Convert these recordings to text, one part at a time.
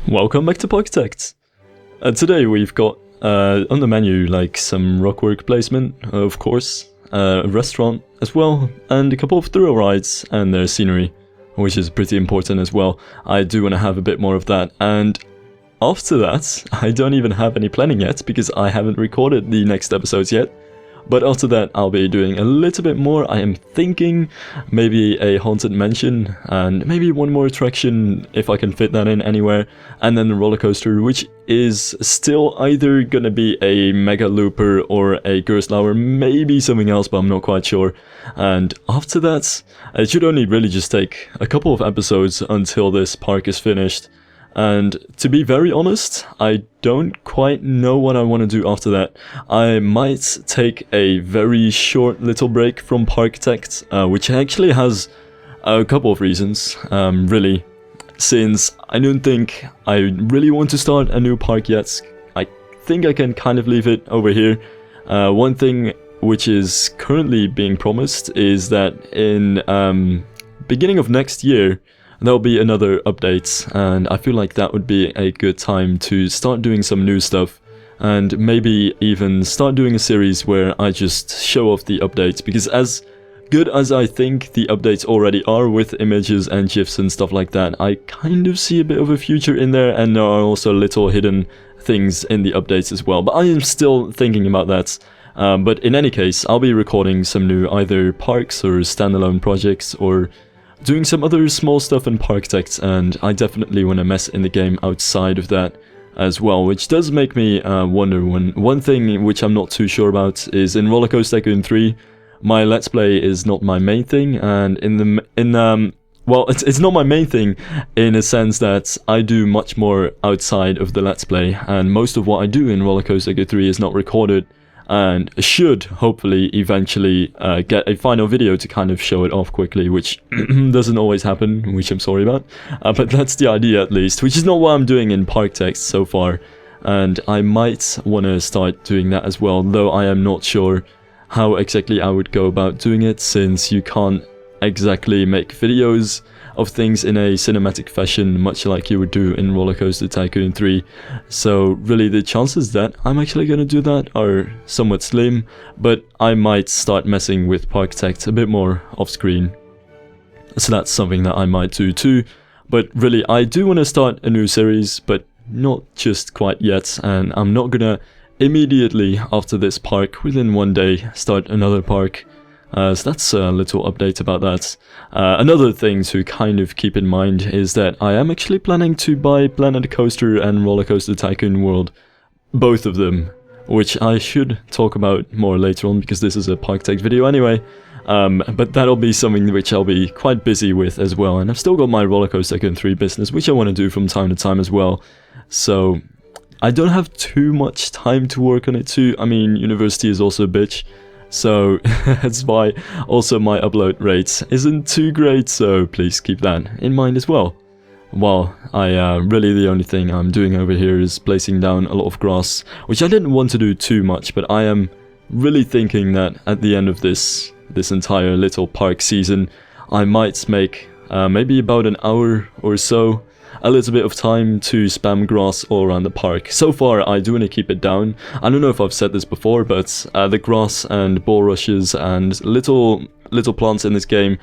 Welcome back to Parkitect. Today we've got on the menu like some rockwork placement, of course, a restaurant as well, and a couple of thrill rides and their scenery, which is pretty important as well. I do want to have a bit more of that, and after that, I don't even have any planning yet because I haven't recorded the next episodes yet. But after that, I'll be doing a little bit more. I am thinking maybe a haunted mansion and maybe one more attraction if I can fit that in anywhere. And then a roller coaster, which is still either gonna be a megalooper or a Gerstlauer, maybe something else, but I'm not quite sure. And after that, it should only really just take a couple of episodes until this park is finished. And to be very honest, I don't quite know what I want to do after that. I might take a very short little break from Parkitect, which actually has a couple of reasons, really. Since I don't think I really want to start a new park yet, I think I can kind of leave it over here. One thing which is currently being promised is that in beginning of next year, there'll be another update, and I feel like that would be a good time to start doing some new stuff, and maybe even start doing a series where I just show off the updates, because as good as I think the updates already are with images and GIFs and stuff like that, I kind of see a bit of a future in there, and there are also little hidden things in the updates as well, but I am still thinking about that. But in any case, I'll be recording some new either parks or standalone projects, or doing some other small stuff in Parkitect, and I definitely want to mess in the game outside of that as well, which does make me wonder. One thing which I'm not too sure about is in Roller Coaster Tycoon 3, my Let's Play is not my main thing, and well, it's not my main thing in a sense that I do much more outside of the Let's Play, and most of what I do in Roller Coaster Tycoon 3 is not recorded, and should hopefully eventually get a final video to kind of show it off quickly, which doesn't always happen, which I'm sorry about, but that's the idea at least, which is not what I'm doing in Parkitect so far, and I might want to start doing that as well, though I am not sure how exactly I would go about doing it, since you can't exactly make videos of things in a cinematic fashion, much like you would do in Roller Coaster Tycoon 3. So really the chances that I'm actually gonna do that are somewhat slim, but I might start messing with Parkitect a bit more off screen. So that's something that I might do too. But really, I do want to start a new series, but not just quite yet, and I'm not gonna immediately after this park, within one day, start another park. So that's a little update about that. Another thing to kind of keep in mind is that I am actually planning to buy Planet Coaster and Roller Coaster Tycoon World, both of them, which I should talk about more later on because this is a Parkitect video anyway. But that'll be something which I'll be quite busy with as well, and I've still got my Roller Coaster Tycoon 3 business, which I want to do from time to time as well. So I don't have too much time to work on it too. I mean, university is also a bitch. So that's why also my upload rate isn't too great, so please keep that in mind as well. Well, really the only thing I'm doing over here is placing down a lot of grass, which I didn't want to do too much, but I am really thinking that at the end of this entire little park season, I might make maybe about an hour or so, a little bit of time to spam grass all around the park. So far, I do want to keep it down. I don't know if I've said this before, but the grass and bulrushes and little plants in this game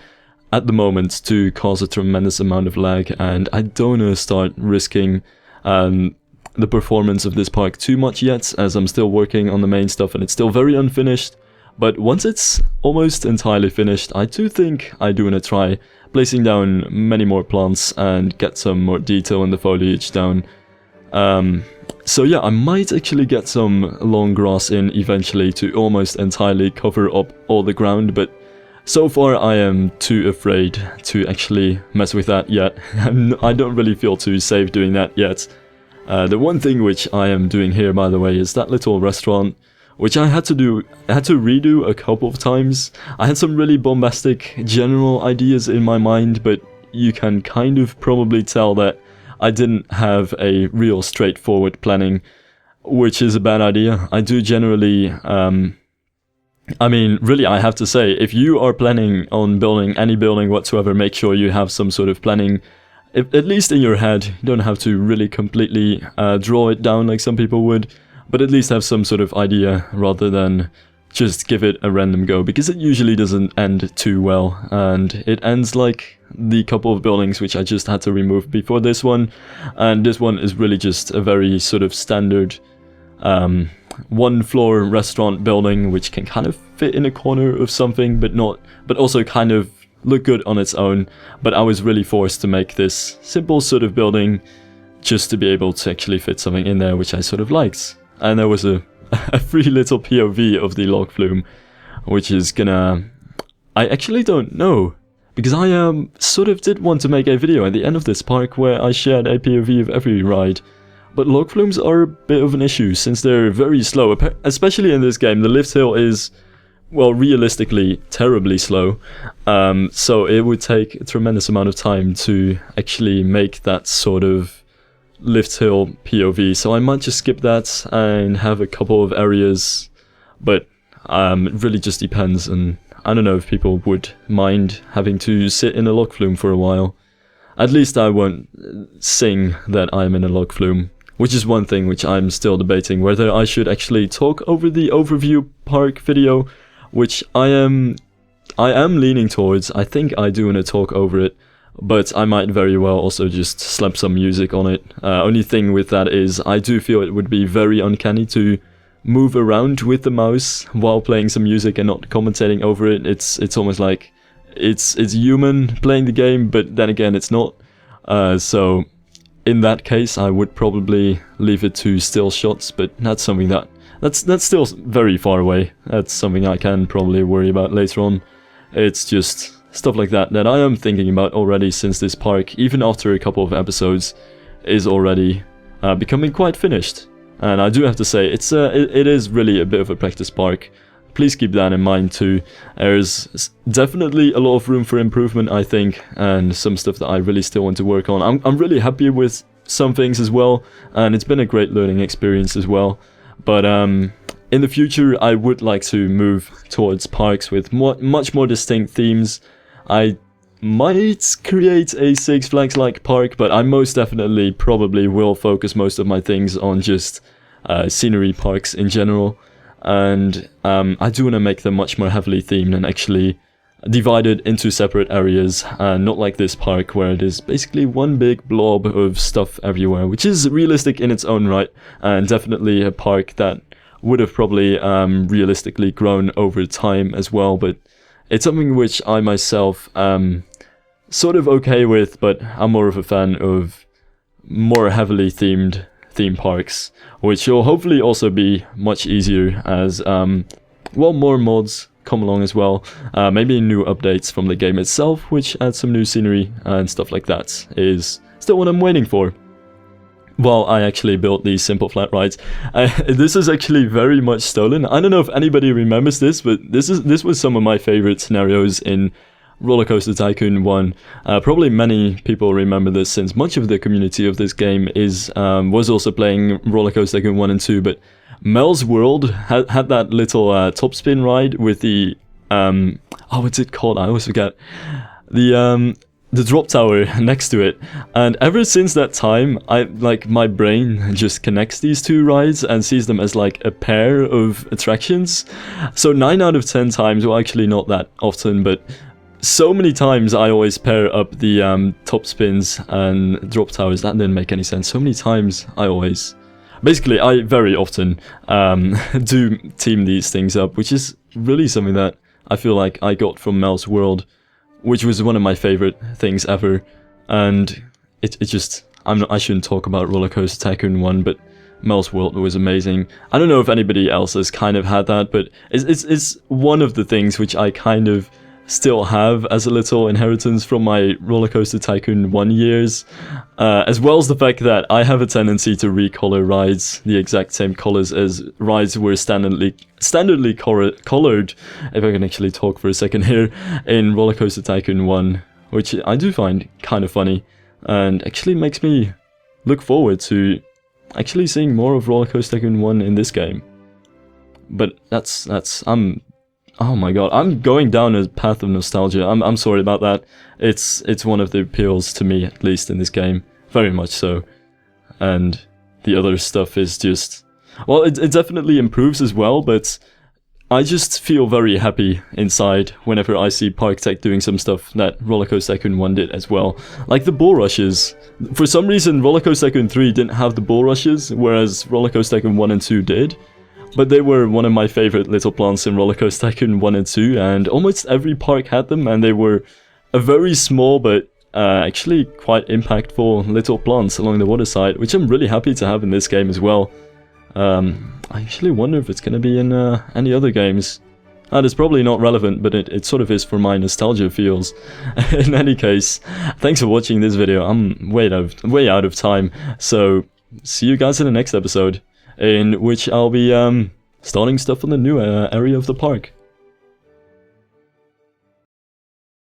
at the moment do cause a tremendous amount of lag, and I don't want to start risking the performance of this park too much yet, as I'm still working on the main stuff and it's still very unfinished. But once it's almost entirely finished, I do think I do want to try placing down many more plants and get some more detail in the foliage down. So yeah, I might actually get some long grass in eventually to almost entirely cover up all the ground, but so far I am too afraid to actually mess with that yet. I don't really feel too safe doing that yet. The one thing which I am doing here, by the way, is that little restaurant, which I had to redo a couple of times. I had some really bombastic general ideas in my mind, but you can kind of probably tell that I didn't have a real straightforward planning, which is a bad idea. I do generally, I mean, really, I have to say, if you are planning on building any building whatsoever, make sure you have some sort of planning at least in your head. You don't have to really completely draw it down like some people would, but at least have some sort of idea rather than just give it a random go, because it usually doesn't end too well, and it ends like the couple of buildings which I just had to remove before this one, and this one is really just a very sort of standard one floor restaurant building which can kind of fit in a corner of something, but also kind of look good on its own. But I was really forced to make this simple sort of building just to be able to actually fit something in there which I sort of liked. And there was a free little POV of the log flume, which is gonna... I actually don't know, because I sort of did want to make a video at the end of this park where I shared a POV of every ride. But log flumes are a bit of an issue since they're very slow, especially in this game. The lift hill is, well, realistically terribly slow, so it would take a tremendous amount of time to actually make that sort of lift hill POV, so I might just skip that and have a couple of areas, but it really just depends, and I don't know if people would mind having to sit in a log flume for a while. At least I won't sing that I'm in a log flume, which is one thing which I'm still debating, whether I should actually talk over the overview park video, which I am leaning towards. I think I do want to talk over it, but I might very well also just slap some music on it. Only thing with that is I do feel it would be very uncanny to move around with the mouse while playing some music and not commentating over it. It's almost like it's human playing the game, but then again it's not. So in that case I would probably leave it to still shots, but that's something that's still very far away. That's something I can probably worry about later on. It's just stuff like that I am thinking about already, since this park, even after a couple of episodes, is already becoming quite finished. And I do have to say, it is really a bit of a practice park. Please keep that in mind too. There's definitely a lot of room for improvement, I think, and some stuff that I really still want to work on. I'm really happy with some things as well, and it's been a great learning experience as well. But in the future, I would like to move towards parks with much more distinct themes. I might create a Six Flags-like park, but I most definitely probably will focus most of my things on just scenery parks in general. And I do want to make them much more heavily themed and actually divided into separate areas, not like this park where it is basically one big blob of stuff everywhere, which is realistic in its own right, and definitely a park that would have probably realistically grown over time as well, but it's something which I myself am sort of okay with, but I'm more of a fan of more heavily themed theme parks, which will hopefully also be much easier as, well, more mods come along as well. Maybe new updates from the game itself, which add some new scenery and stuff like that, is still what I'm waiting for. Well, I actually built these simple flat rides. This is actually very much stolen. I don't know if anybody remembers this, but this was some of my favorite scenarios in Roller Coaster Tycoon 1. Probably many people remember this, since much of the community of this game was also playing Roller Coaster Tycoon 1 and 2, but Mel's World had that little topspin ride with the oh, what's it called? I always forget. The drop tower next to it, and ever since that time, my brain just connects these two rides and sees them as like a pair of attractions. So 9 out of 10 times, well, actually not that often, but so many times I always pair up the top spins and drop towers. That didn't make any sense. So many times I very often do team these things up, which is really something that I feel like I got from Mel's World, which was one of my favorite things ever. And it just, I shouldn't talk about Roller Coaster Tycoon 1, but Mel's World was amazing. I don't know if anybody else has kind of had that, but it's one of the things which I kind of still have as a little inheritance from my Roller Coaster Tycoon 1 years, as well as the fact that I have a tendency to recolor rides the exact same colors as rides were standardly colored, if I can actually talk for a second here, in Roller Coaster Tycoon 1, which I do find kind of funny, and actually makes me look forward to actually seeing more of Roller Coaster Tycoon 1 in this game. But that's Oh my god, I'm going down a path of nostalgia. I'm sorry about that. It's one of the appeals to me, at least in this game, very much so. And the other stuff is just, well, it definitely improves as well, but I just feel very happy inside whenever I see Parkitect doing some stuff that Roller Coaster Tycoon 1 did as well. Like the bull rushes. For some reason, Roller Coaster Tycoon 3 didn't have the bull rushes, whereas Roller Coaster Tycoon 1 and 2 did. But they were one of my favorite little plants in Roller Coaster Tycoon 1 and 2, and almost every park had them, and they were a very small but actually quite impactful little plants along the waterside, which I'm really happy to have in this game as well. I actually wonder if it's going to be in any other games. That is probably not relevant, but it sort of is for my nostalgia feels. In any case, thanks for watching this video. I'm way out of time, so see you guys in the next episode, in which I'll be starting stuff on the new area of the park.